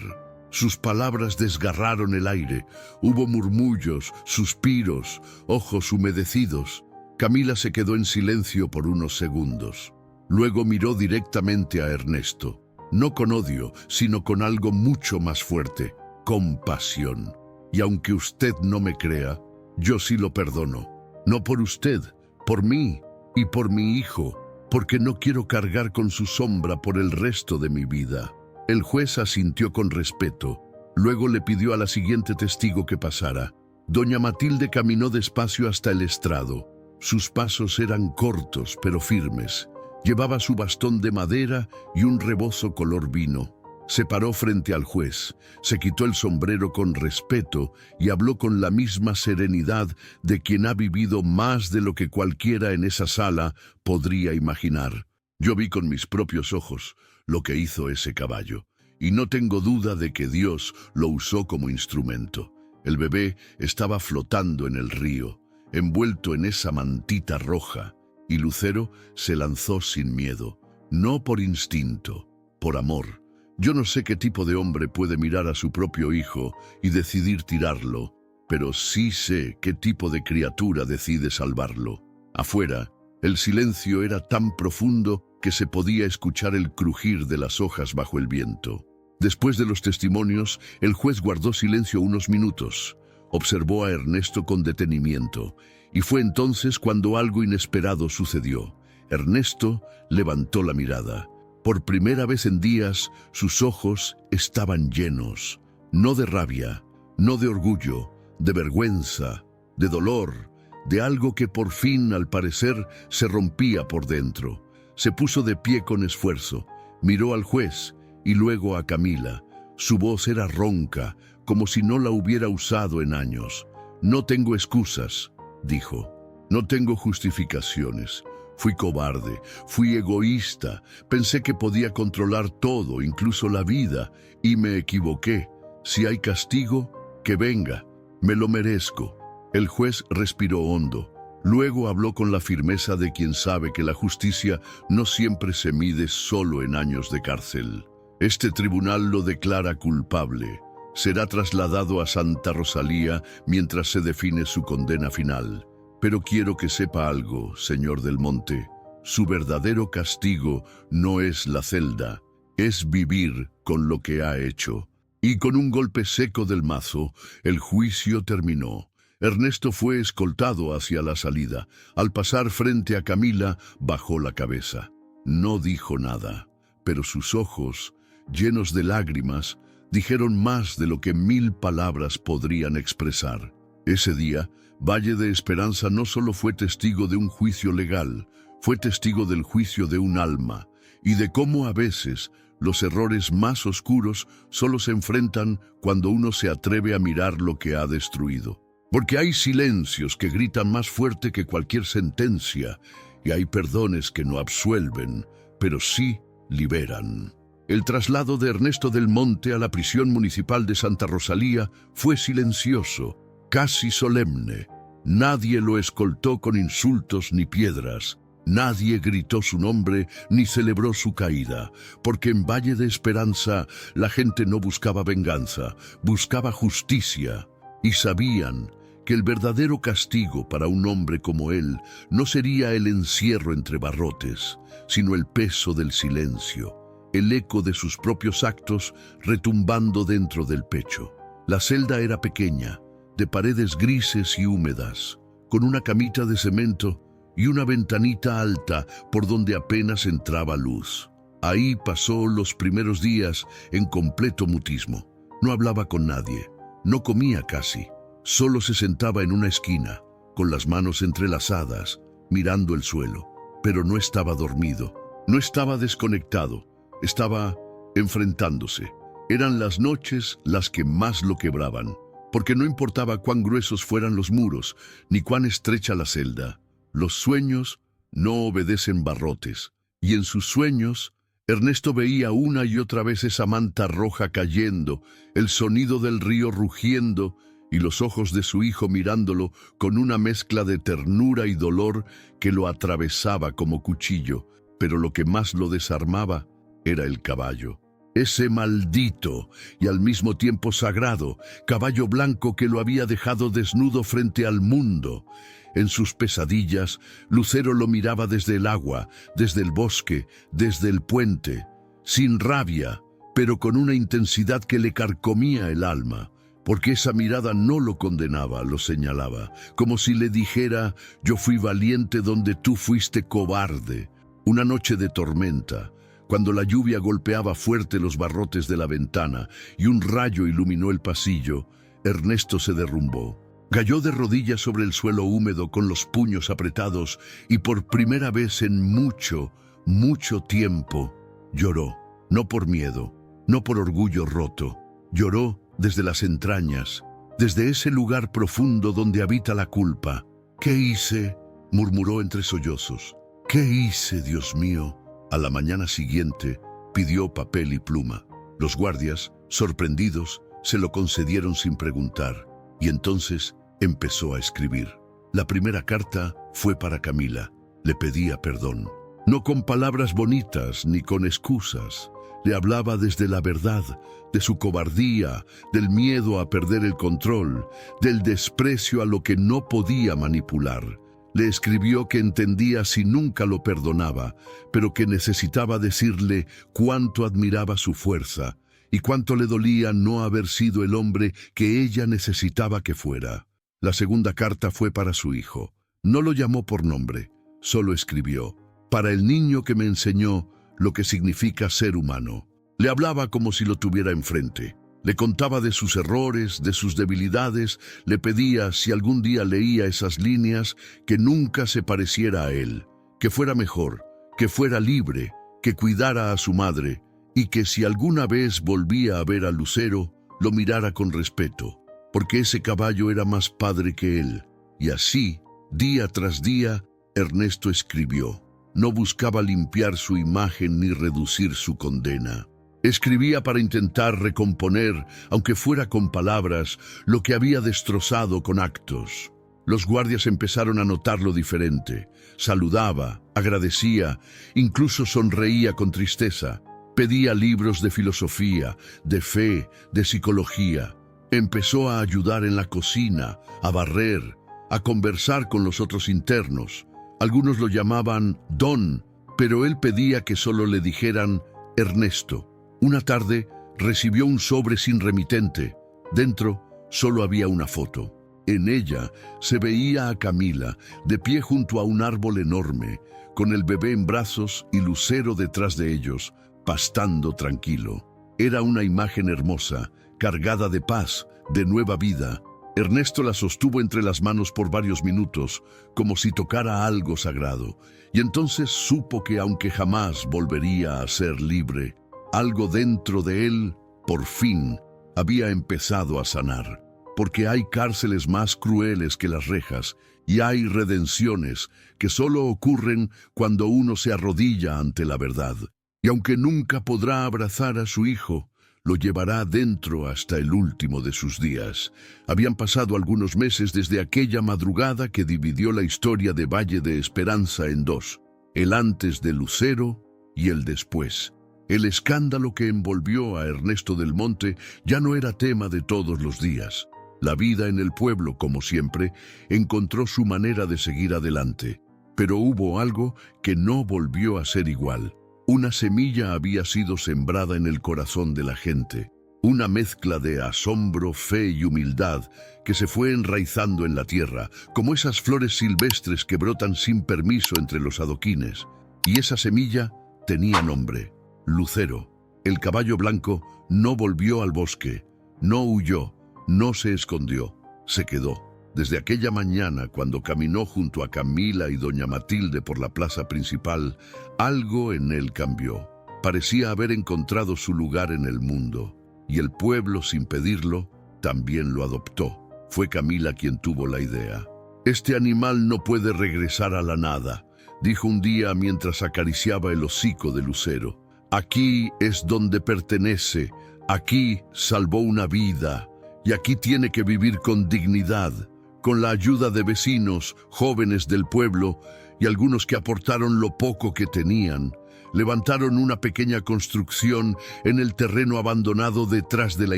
Sus palabras desgarraron el aire. Hubo murmullos, suspiros, ojos humedecidos. Camila se quedó en silencio por unos segundos. Luego miró directamente a Ernesto, no con odio, sino con algo mucho más fuerte: compasión. «Y aunque usted no me crea, yo sí lo perdono. No por usted, por mí y por mi hijo, porque no quiero cargar con su sombra por el resto de mi vida». El juez asintió con respeto. Luego le pidió a la siguiente testigo que pasara. Doña Matilde caminó despacio hasta el estrado. Sus pasos eran cortos pero firmes. Llevaba su bastón de madera y un rebozo color vino. Se paró frente al juez, se quitó el sombrero con respeto y habló con la misma serenidad de quien ha vivido más de lo que cualquiera en esa sala podría imaginar. «Yo vi con mis propios ojos lo que hizo ese caballo, y no tengo duda de que Dios lo usó como instrumento. El bebé estaba flotando en el río, envuelto en esa mantita roja, y Lucero se lanzó sin miedo, no por instinto, por amor. Yo no sé qué tipo de hombre puede mirar a su propio hijo y decidir tirarlo, pero sí sé qué tipo de criatura decide salvarlo». Afuera, el silencio era tan profundo que se podía escuchar el crujir de las hojas bajo el viento. Después de los testimonios, el juez guardó silencio unos minutos. Observó a Ernesto con detenimiento, y fue entonces cuando algo inesperado sucedió. Ernesto levantó la mirada. Por primera vez en días, sus ojos estaban llenos, no de rabia, no de orgullo, de vergüenza, de dolor, de algo que por fin, al parecer, se rompía por dentro. Se puso de pie con esfuerzo, miró al juez y luego a Camila. Su voz era ronca, como si no la hubiera usado en años. «No tengo excusas», dijo. «No tengo justificaciones. Fui cobarde, fui egoísta, pensé que podía controlar todo, incluso la vida, y me equivoqué. Si hay castigo, que venga. Me lo merezco». El juez respiró hondo. Luego habló con la firmeza de quien sabe que la justicia no siempre se mide solo en años de cárcel. «Este tribunal lo declara culpable. Será trasladado a Santa Rosalía mientras se define su condena final. Pero quiero que sepa algo, señor Del Monte. Su verdadero castigo no es la celda, es vivir con lo que ha hecho». Y con un golpe seco del mazo, el juicio terminó. Ernesto fue escoltado hacia la salida. Al pasar frente a Camila, bajó la cabeza. No dijo nada, pero sus ojos, llenos de lágrimas, dijeron más de lo que 1000 palabras podrían expresar. Ese día, Valle de Esperanza no solo fue testigo de un juicio legal, fue testigo del juicio de un alma, y de cómo a veces los errores más oscuros solo se enfrentan cuando uno se atreve a mirar lo que ha destruido. Porque hay silencios que gritan más fuerte que cualquier sentencia, y hay perdones que no absuelven, pero sí liberan. El traslado de Ernesto Del Monte a la prisión municipal de Santa Rosalía fue silencioso, casi solemne. Nadie lo escoltó con insultos ni piedras. Nadie gritó su nombre ni celebró su caída, porque en Valle de Esperanza la gente no buscaba venganza, buscaba justicia, y sabían que el verdadero castigo para un hombre como él no sería el encierro entre barrotes, sino el peso del silencio, el eco de sus propios actos retumbando dentro del pecho. La celda era pequeña, de paredes grises y húmedas, con una camita de cemento y una ventanita alta por donde apenas entraba luz. Ahí pasó los primeros días en completo mutismo. No hablaba con nadie, no comía casi. Solo se sentaba en una esquina, con las manos entrelazadas, mirando el suelo. Pero no estaba dormido, no estaba desconectado, estaba enfrentándose. Eran las noches las que más lo quebraban, porque no importaba cuán gruesos fueran los muros, ni cuán estrecha la celda. Los sueños no obedecen barrotes, y en sus sueños Ernesto veía una y otra vez esa manta roja cayendo, el sonido del río rugiendo y los ojos de su hijo mirándolo con una mezcla de ternura y dolor que lo atravesaba como cuchillo, pero lo que más lo desarmaba era el caballo. Ese maldito y al mismo tiempo sagrado caballo blanco que lo había dejado desnudo frente al mundo. En sus pesadillas, Lucero lo miraba desde el agua, desde el bosque, desde el puente, sin rabia, pero con una intensidad que le carcomía el alma, porque esa mirada no lo condenaba, lo señalaba, como si le dijera: yo fui valiente donde tú fuiste cobarde. Una noche de tormenta, cuando la lluvia golpeaba fuerte los barrotes de la ventana y un rayo iluminó el pasillo, Ernesto se derrumbó. Cayó de rodillas sobre el suelo húmedo con los puños apretados y por primera vez en mucho, mucho tiempo lloró. No por miedo, no por orgullo roto. Lloró desde las entrañas, desde ese lugar profundo donde habita la culpa. «¿Qué hice?», murmuró entre sollozos. «¿Qué hice, Dios mío?». A la mañana siguiente pidió papel y pluma. Los guardias, sorprendidos, se lo concedieron sin preguntar, y entonces empezó a escribir. La primera carta fue para Camila. Le pedía perdón. No con palabras bonitas ni con excusas. Le hablaba desde la verdad, de su cobardía, del miedo a perder el control, del desprecio a lo que no podía manipular. Le escribió que entendía si nunca lo perdonaba, pero que necesitaba decirle cuánto admiraba su fuerza y cuánto le dolía no haber sido el hombre que ella necesitaba que fuera. La segunda carta fue para su hijo. No lo llamó por nombre, solo escribió: «Para el niño que me enseñó lo que significa ser humano». Le hablaba como si lo tuviera enfrente. Le contaba de sus errores, de sus debilidades, le pedía, si algún día leía esas líneas, que nunca se pareciera a él, que fuera mejor, que fuera libre, que cuidara a su madre y que si alguna vez volvía a ver a Lucero, lo mirara con respeto, porque ese caballo era más padre que él. Y así, día tras día, Ernesto escribió. No buscaba limpiar su imagen ni reducir su condena. Escribía para intentar recomponer, aunque fuera con palabras, lo que había destrozado con actos. Los guardias empezaron a notarlo diferente. Saludaba, agradecía, incluso sonreía con tristeza. Pedía libros de filosofía, de fe, de psicología. Empezó a ayudar en la cocina, a barrer, a conversar con los otros internos. Algunos lo llamaban Don, pero él pedía que solo le dijeran Ernesto. Una tarde recibió un sobre sin remitente. Dentro solo había una foto. En ella se veía a Camila, de pie junto a un árbol enorme, con el bebé en brazos y Lucero detrás de ellos, pastando tranquilo. Era una imagen hermosa, cargada de paz, de nueva vida. Ernesto la sostuvo entre las manos por varios minutos, como si tocara algo sagrado, y entonces supo que aunque jamás volvería a ser libre, algo dentro de él, por fin, había empezado a sanar. Porque hay cárceles más crueles que las rejas, y hay redenciones que solo ocurren cuando uno se arrodilla ante la verdad. Y aunque nunca podrá abrazar a su hijo, lo llevará dentro hasta el último de sus días. Habían pasado algunos meses desde aquella madrugada que dividió la historia de Valle de Esperanza en dos, el antes de Lucero y el después. El escándalo que envolvió a Ernesto del Monte ya no era tema de todos los días. La vida en el pueblo, como siempre, encontró su manera de seguir adelante. Pero hubo algo que no volvió a ser igual. Una semilla había sido sembrada en el corazón de la gente. Una mezcla de asombro, fe y humildad que se fue enraizando en la tierra, como esas flores silvestres que brotan sin permiso entre los adoquines. Y esa semilla tenía nombre: Lucero. El caballo blanco no volvió al bosque, no huyó, no se escondió, se quedó. Desde aquella mañana, cuando caminó junto a Camila y doña Matilde por la plaza principal, algo en él cambió. Parecía haber encontrado su lugar en el mundo, y el pueblo, sin pedirlo, también lo adoptó. Fue Camila quien tuvo la idea. «Este animal no puede regresar a la nada», dijo un día mientras acariciaba el hocico de Lucero. «Aquí es donde pertenece, aquí salvó una vida, y aquí tiene que vivir con dignidad». Con la ayuda de vecinos, jóvenes del pueblo y algunos que aportaron lo poco que tenían, levantaron una pequeña construcción en el terreno abandonado detrás de la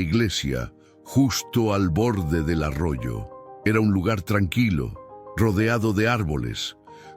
iglesia, justo al borde del arroyo. Era un lugar tranquilo, rodeado de árboles,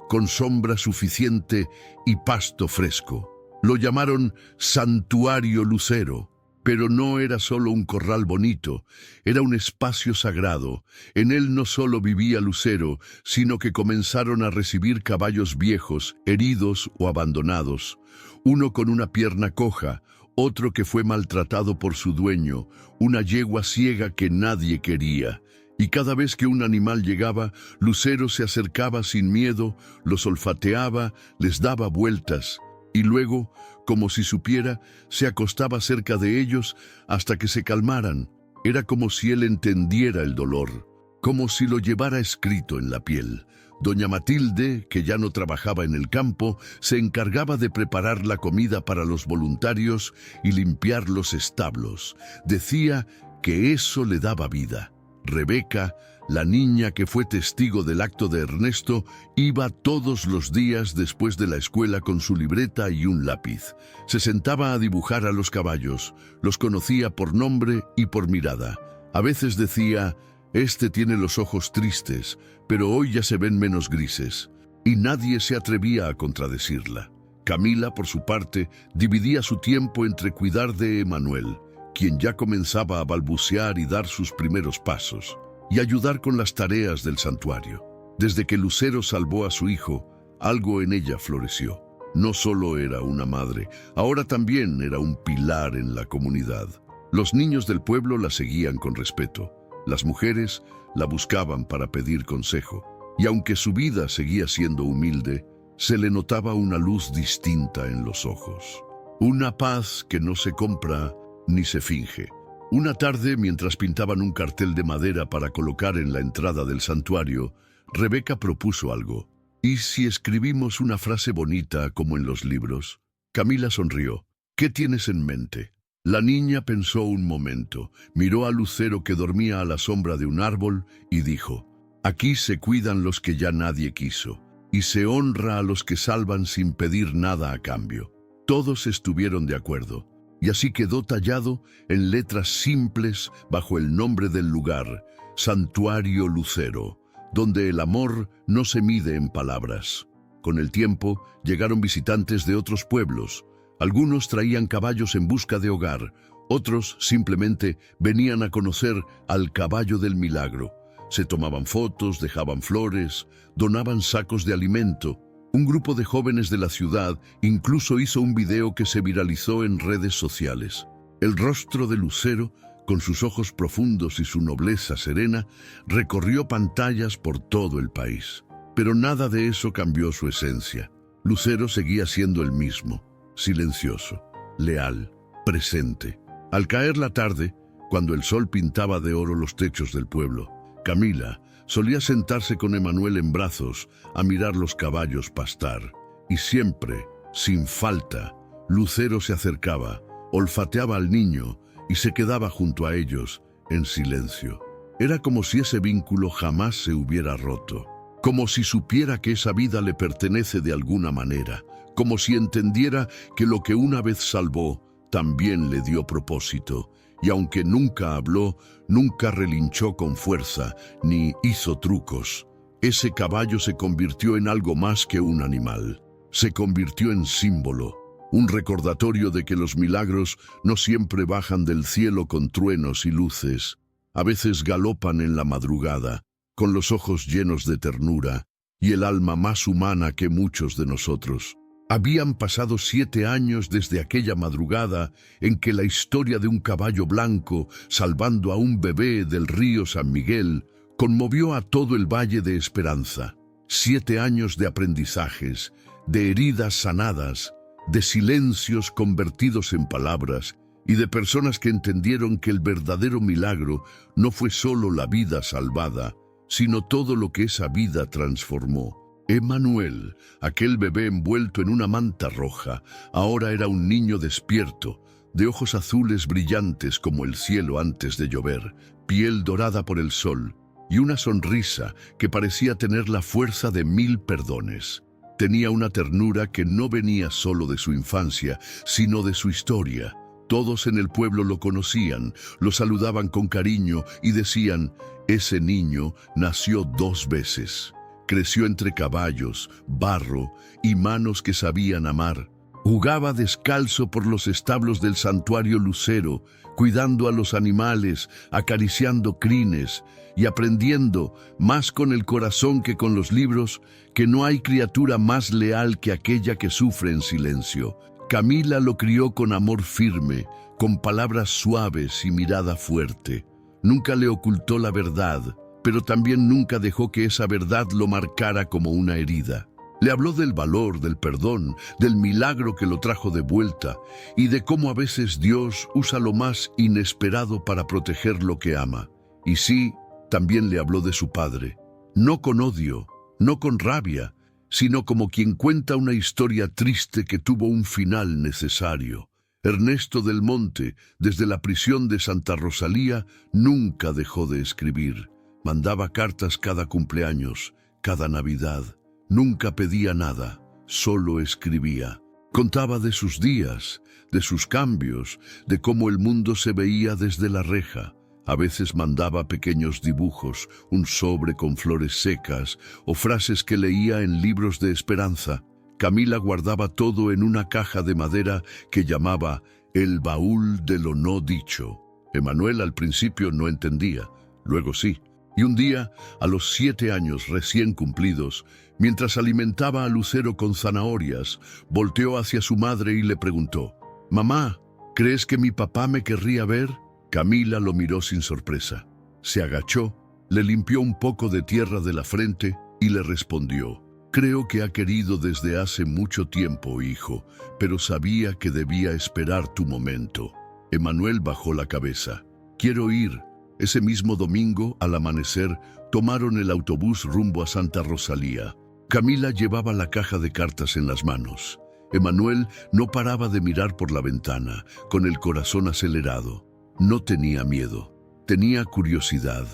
con sombra suficiente y pasto fresco. Lo llamaron Santuario Lucero. Pero no era solo un corral bonito, era un espacio sagrado. En él no solo vivía Lucero, sino que comenzaron a recibir caballos viejos, heridos o abandonados. Uno con una pierna coja, otro que fue maltratado por su dueño, una yegua ciega que nadie quería. Y cada vez que un animal llegaba, Lucero se acercaba sin miedo, los olfateaba, les daba vueltas. Y luego, como si supiera, se acostaba cerca de ellos hasta que se calmaran. Era como si él entendiera el dolor, como si lo llevara escrito en la piel. Doña Matilde, que ya no trabajaba en el campo, se encargaba de preparar la comida para los voluntarios y limpiar los establos. Decía que eso le daba vida. Rebeca, la niña que fue testigo del acto de Ernesto, iba todos los días después de la escuela con su libreta y un lápiz. Se sentaba a dibujar a los caballos, los conocía por nombre y por mirada. A veces decía: «Este tiene los ojos tristes, pero hoy ya se ven menos grises». Y nadie se atrevía a contradecirla. Camila, por su parte, dividía su tiempo entre cuidar de Emanuel, quien ya comenzaba a balbucear y dar sus primeros pasos, y ayudar con las tareas del santuario. Desde que Lucero salvó a su hijo, algo en ella floreció. No solo era una madre, ahora también era un pilar en la comunidad. Los niños del pueblo la seguían con respeto. Las mujeres la buscaban para pedir consejo. Y aunque su vida seguía siendo humilde, se le notaba una luz distinta en los ojos. Una paz que no se compra ni se finge. Una tarde, mientras pintaban un cartel de madera para colocar en la entrada del santuario, Rebeca propuso algo. ¿Y si escribimos una frase bonita como en los libros? Camila sonrió. ¿Qué tienes en mente? La niña pensó un momento, miró a Lucero que dormía a la sombra de un árbol y dijo: aquí se cuidan los que ya nadie quiso, y se honra a los que salvan sin pedir nada a cambio. Todos estuvieron de acuerdo, y así quedó tallado en letras simples bajo el nombre del lugar, Santuario Lucero, donde el amor no se mide en palabras. Con el tiempo llegaron visitantes de otros pueblos. Algunos traían caballos en busca de hogar, otros simplemente venían a conocer al caballo del milagro. Se tomaban fotos, dejaban flores, donaban sacos de alimento. Un grupo de jóvenes de la ciudad incluso hizo un video que se viralizó en redes sociales. El rostro de Lucero, con sus ojos profundos y su nobleza serena, recorrió pantallas por todo el país. Pero nada de eso cambió su esencia. Lucero seguía siendo el mismo, silencioso, leal, presente. Al caer la tarde, cuando el sol pintaba de oro los techos del pueblo, Camila solía sentarse con Emanuel en brazos a mirar los caballos pastar. Y siempre, sin falta, Lucero se acercaba, olfateaba al niño y se quedaba junto a ellos en silencio. Era como si ese vínculo jamás se hubiera roto, como si supiera que esa vida le pertenece de alguna manera, como si entendiera que lo que una vez salvó también le dio propósito. Y aunque nunca habló, nunca relinchó con fuerza, ni hizo trucos. Ese caballo se convirtió en algo más que un animal. Se convirtió en símbolo, un recordatorio de que los milagros no siempre bajan del cielo con truenos y luces. A veces galopan en la madrugada, con los ojos llenos de ternura y el alma más humana que muchos de nosotros. Habían pasado 7 años desde aquella madrugada en que la historia de un caballo blanco salvando a un bebé del río San Miguel conmovió a todo el Valle de Esperanza. 7 años de aprendizajes, de heridas sanadas, de silencios convertidos en palabras y de personas que entendieron que el verdadero milagro no fue solo la vida salvada, sino todo lo que esa vida transformó. Emanuel, aquel bebé envuelto en una manta roja, ahora era un niño despierto, de ojos azules brillantes como el cielo antes de llover, piel dorada por el sol y una sonrisa que parecía tener la fuerza de 1000 perdones. Tenía una ternura que no venía solo de su infancia, sino de su historia. Todos en el pueblo lo conocían, lo saludaban con cariño y decían: ese niño nació 2 veces. Creció entre caballos, barro y manos que sabían amar. Jugaba descalzo por los establos del santuario Lucero, cuidando a los animales, acariciando crines y aprendiendo, más con el corazón que con los libros, que no hay criatura más leal que aquella que sufre en silencio. Camila lo crió con amor firme, con palabras suaves y mirada fuerte. Nunca le ocultó la verdad, pero también nunca dejó que esa verdad lo marcara como una herida. Le habló del valor, del perdón, del milagro que lo trajo de vuelta y de cómo a veces Dios usa lo más inesperado para proteger lo que ama. Y sí, también le habló de su padre, no con odio, no con rabia, sino como quien cuenta una historia triste que tuvo un final necesario. Ernesto del Monte, desde la prisión de Santa Rosalía, nunca dejó de escribir. Mandaba cartas cada cumpleaños, cada Navidad. Nunca pedía nada, solo escribía. Contaba de sus días, de sus cambios, de cómo el mundo se veía desde la reja. A veces mandaba pequeños dibujos, un sobre con flores secas o frases que leía en libros de esperanza. Camila guardaba todo en una caja de madera que llamaba el baúl de lo no dicho. Emanuel al principio no entendía, luego sí. Y un día, a los 7 años recién cumplidos, mientras alimentaba a Lucero con zanahorias, volteó hacia su madre y le preguntó: «Mamá, ¿crees que mi papá me querría ver?». Camila lo miró sin sorpresa. Se agachó, le limpió un poco de tierra de la frente y le respondió: Creo que ha querido desde hace mucho tiempo, hijo, pero sabía que debía esperar tu momento. Emanuel bajó la cabeza. Quiero ir. Ese mismo domingo, al amanecer, tomaron el autobús rumbo a Santa Rosalía. Camila llevaba la caja de cartas en las manos. Emanuel no paraba de mirar por la ventana, con el corazón acelerado. No tenía miedo, tenía curiosidad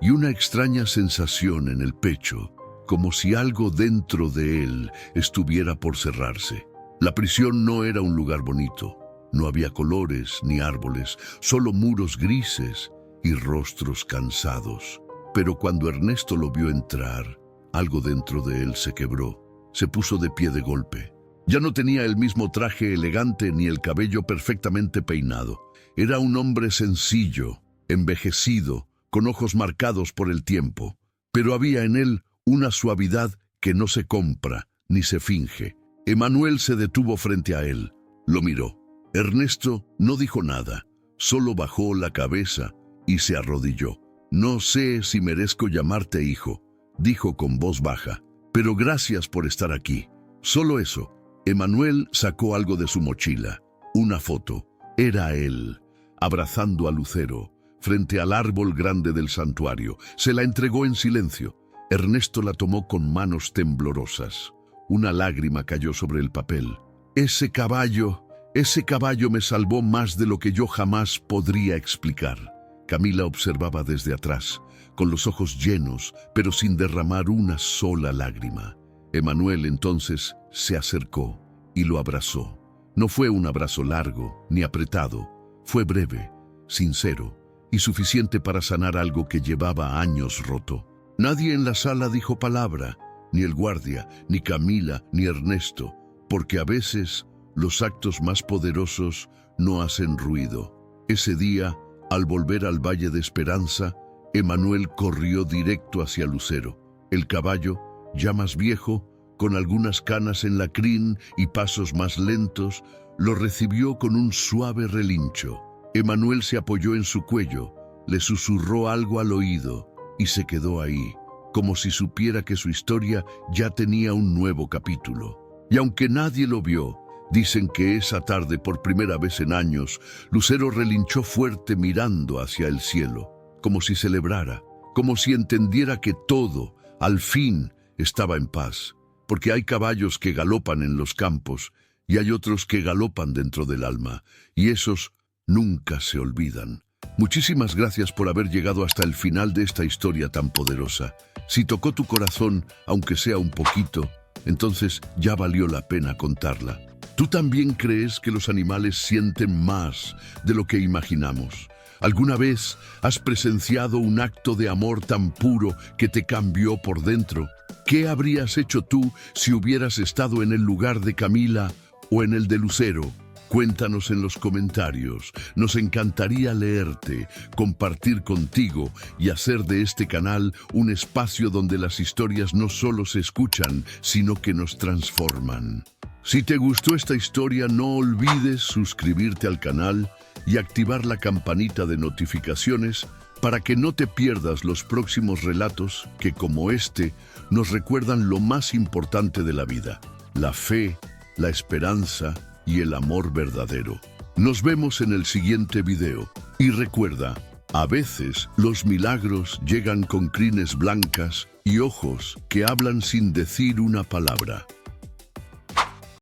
y una extraña sensación en el pecho, como si algo dentro de él estuviera por cerrarse. La prisión no era un lugar bonito. No había colores ni árboles, solo muros grises y rostros cansados. Pero cuando Ernesto lo vio entrar, algo dentro de él se quebró, se puso de pie de golpe. Ya no tenía el mismo traje elegante ni el cabello perfectamente peinado. Era un hombre sencillo, envejecido, con ojos marcados por el tiempo, pero había en él una suavidad que no se compra ni se finge. Emanuel se detuvo frente a él, lo miró. Ernesto no dijo nada, solo bajó la cabeza y se arrodilló. «No sé si merezco llamarte hijo», dijo con voz baja, «pero gracias por estar aquí». Solo eso. Emanuel sacó algo de su mochila, una foto. Era él, abrazando a Lucero, frente al árbol grande del santuario. Se la entregó en silencio. Ernesto la tomó con manos temblorosas. Una lágrima cayó sobre el papel. Ese caballo me salvó más de lo que yo jamás podría explicar. Camila observaba desde atrás, con los ojos llenos, pero sin derramar una sola lágrima. Emanuel entonces se acercó y lo abrazó. No fue un abrazo largo ni apretado, fue breve, sincero y suficiente para sanar algo que llevaba años roto. Nadie en la sala dijo palabra, ni el guardia, ni Camila, ni Ernesto, porque a veces los actos más poderosos no hacen ruido. Ese día, al volver al Valle de Esperanza, Emanuel corrió directo hacia Lucero. El caballo, ya más viejo, con algunas canas en la crin y pasos más lentos, lo recibió con un suave relincho. Emanuel se apoyó en su cuello, le susurró algo al oído y se quedó ahí, como si supiera que su historia ya tenía un nuevo capítulo. Y aunque nadie lo vio, dicen que esa tarde, por primera vez en años, Lucero relinchó fuerte mirando hacia el cielo, como si celebrara, como si entendiera que todo, al fin, estaba en paz. Porque hay caballos que galopan en los campos y hay otros que galopan dentro del alma, y esos nunca se olvidan. Muchísimas gracias por haber llegado hasta el final de esta historia tan poderosa. Si tocó tu corazón, aunque sea un poquito, entonces ya valió la pena contarla. ¿Tú también crees que los animales sienten más de lo que imaginamos? ¿Alguna vez has presenciado un acto de amor tan puro que te cambió por dentro? ¿Qué habrías hecho tú si hubieras estado en el lugar de Camila o en el de Lucero? Cuéntanos en los comentarios. Nos encantaría leerte, compartir contigo y hacer de este canal un espacio donde las historias no solo se escuchan, sino que nos transforman. Si te gustó esta historia, no olvides suscribirte al canal y activar la campanita de notificaciones para que no te pierdas los próximos relatos que, como este, nos recuerdan lo más importante de la vida: la fe, la esperanza y el amor verdadero. Nos vemos en el siguiente video. Y recuerda, a veces los milagros llegan con crines blancas y ojos que hablan sin decir una palabra.